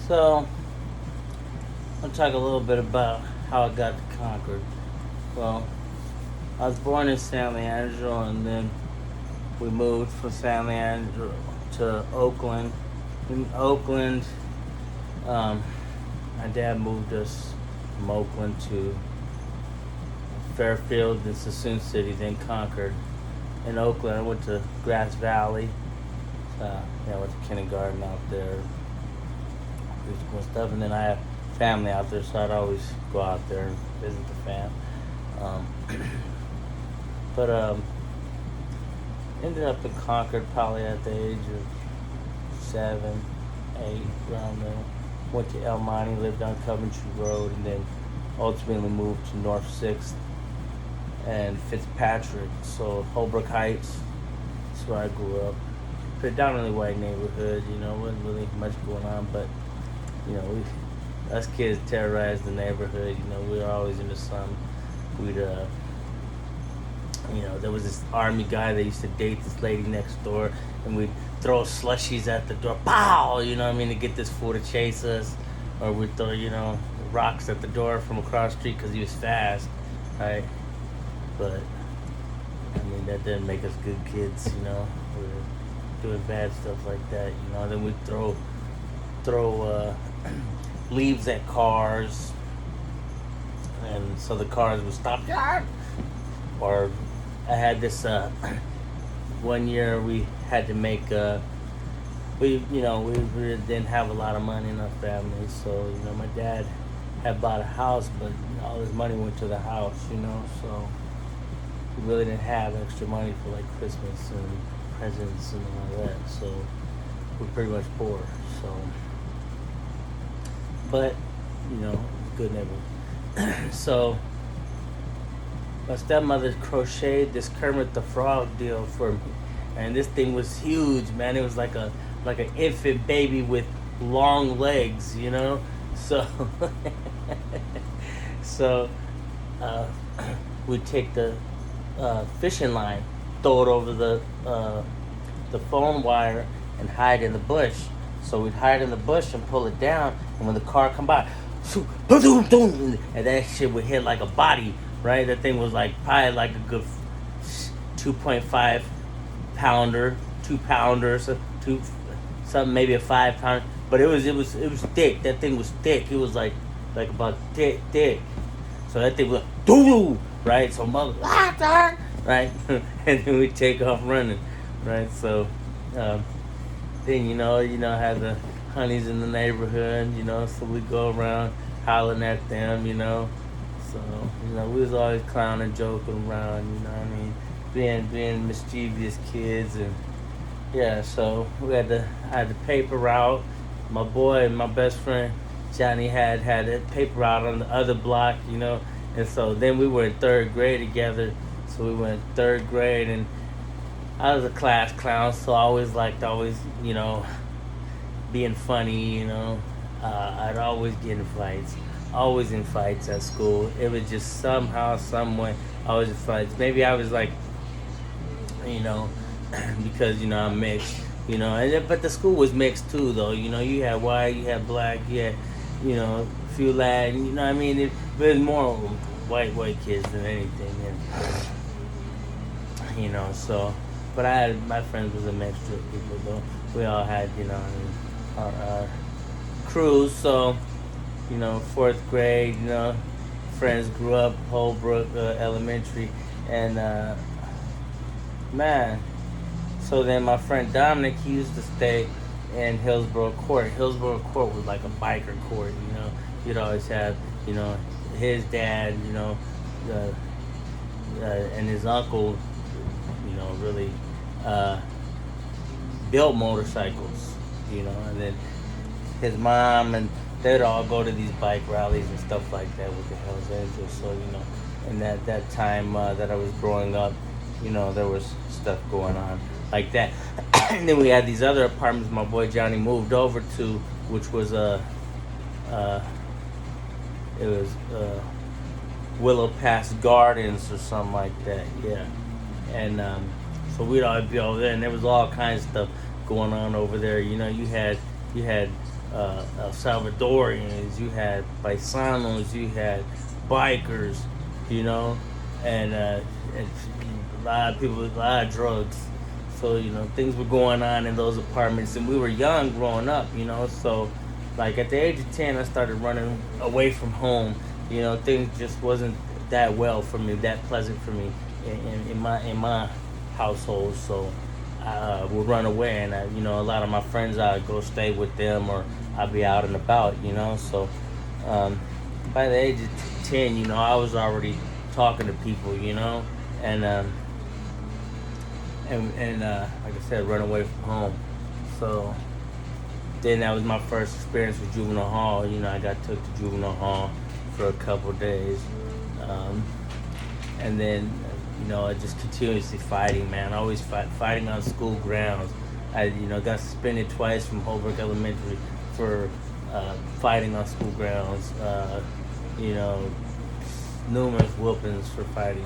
So, I'll talk a little bit about how I got to Concord. Well, I was born in San Leandro, and then we moved from San Leandro to Oakland. In Oakland, um, my dad moved us from Oakland to Fairfield, then Sassoon City, then Concord. In Oakland, I went to Grass Valley. I went to kindergarten out there, preschool and stuff, and then I have family out there, so I'd always go out there and visit the fam. Um, but ended up in Concord probably at the age of 7, 8, around there. Went to El Monte, lived on Coventry Road, and then ultimately moved to North 6th and Fitzpatrick. So Holbrook Heights, that's where I grew up. Predominantly white neighborhood, wasn't really much going on, but us kids terrorized the neighborhood. We were always in the sun. We'd there was this army guy that used to date this lady next door, and we'd throw slushies at the door, pow, to get this fool to chase us, or we'd throw rocks at the door from across the street because he was fast, right? But that didn't make us good kids. We were doing bad stuff like that. Then we'd throw leaves at cars, and so the cars would stop. Or I had this one year we had to make we didn't have a lot of money in our family, so my dad had bought a house, but all his money went to the house, so we really didn't have extra money for like Christmas and presents and all that, so we're pretty much poor. So, but good neighborhood. So my stepmother crocheted this Kermit the Frog deal for me, and this thing was huge, man. It was like an infant baby with long legs, So, so we'd take the fishing line, throw it over the phone wire, and hide in the bush. So we'd hide in the bush and pull it down, and when the car come by, and that shit would hit like a body. Right, that thing was like probably like a good 2.5 pounder, 2 pounders, something maybe a 5 pounder. But it was thick. That thing was thick. It was like about thick. So that thing was like, doo, right? So mother, right, and then we take off running, right? So then have the honeys in the neighborhood, so we go around hollering at them, So, we was always clowning, joking around, being mischievous kids, and yeah, so I had the paper route. My boy and my best friend Johnny had a paper route on the other block, and so then we were in 3rd grade together. So we went 3rd grade, and I was a class clown, so I always liked being funny, I'd always get in fights. Always in fights at school. It was just somehow, some way, always in fights. Maybe I was like, because I'm mixed, but the school was mixed too, though. You had white, you had black, you had, a few Latin. It was more white kids than anything, and so. But my friends was a mixture of people, though. We all had, our crews, so. 4th grade, friends grew up, Holbrook Elementary, and man, so then my friend Dominic, he used to stay in Hillsborough Court. Hillsborough Court was like a biker court, You'd always have, his dad, and his uncle, really built motorcycles, and then his mom, and they'd all go to these bike rallies and stuff like that with the Hells Angels. So, in that time that I was growing up, there was stuff going on like that. And then we had these other apartments my boy Johnny moved over to, which was Willow Pass Gardens or something like that, yeah. And so we'd all be over there, and there was all kinds of stuff going on over there. You had El Salvadorians, you had paisanos, you had bikers, you know, and a lot of people, a lot of drugs. So things were going on in those apartments, and we were young growing up, So, like at the age of 10, I started running away from home. Things just wasn't that well for me, that pleasant for me in my household. So I would run away, and a lot of my friends, I'd go stay with them, or I'd be out and about. So um, by the age of 10, I was already talking to people, and like I said, run away from home. So then that was my first experience with juvenile hall. I got took to juvenile hall for a couple of days, and then just continuously fighting, man. Always fighting on school grounds. I got suspended twice from Holbrook Elementary for fighting on school grounds. You know, numerous whoopings for fighting.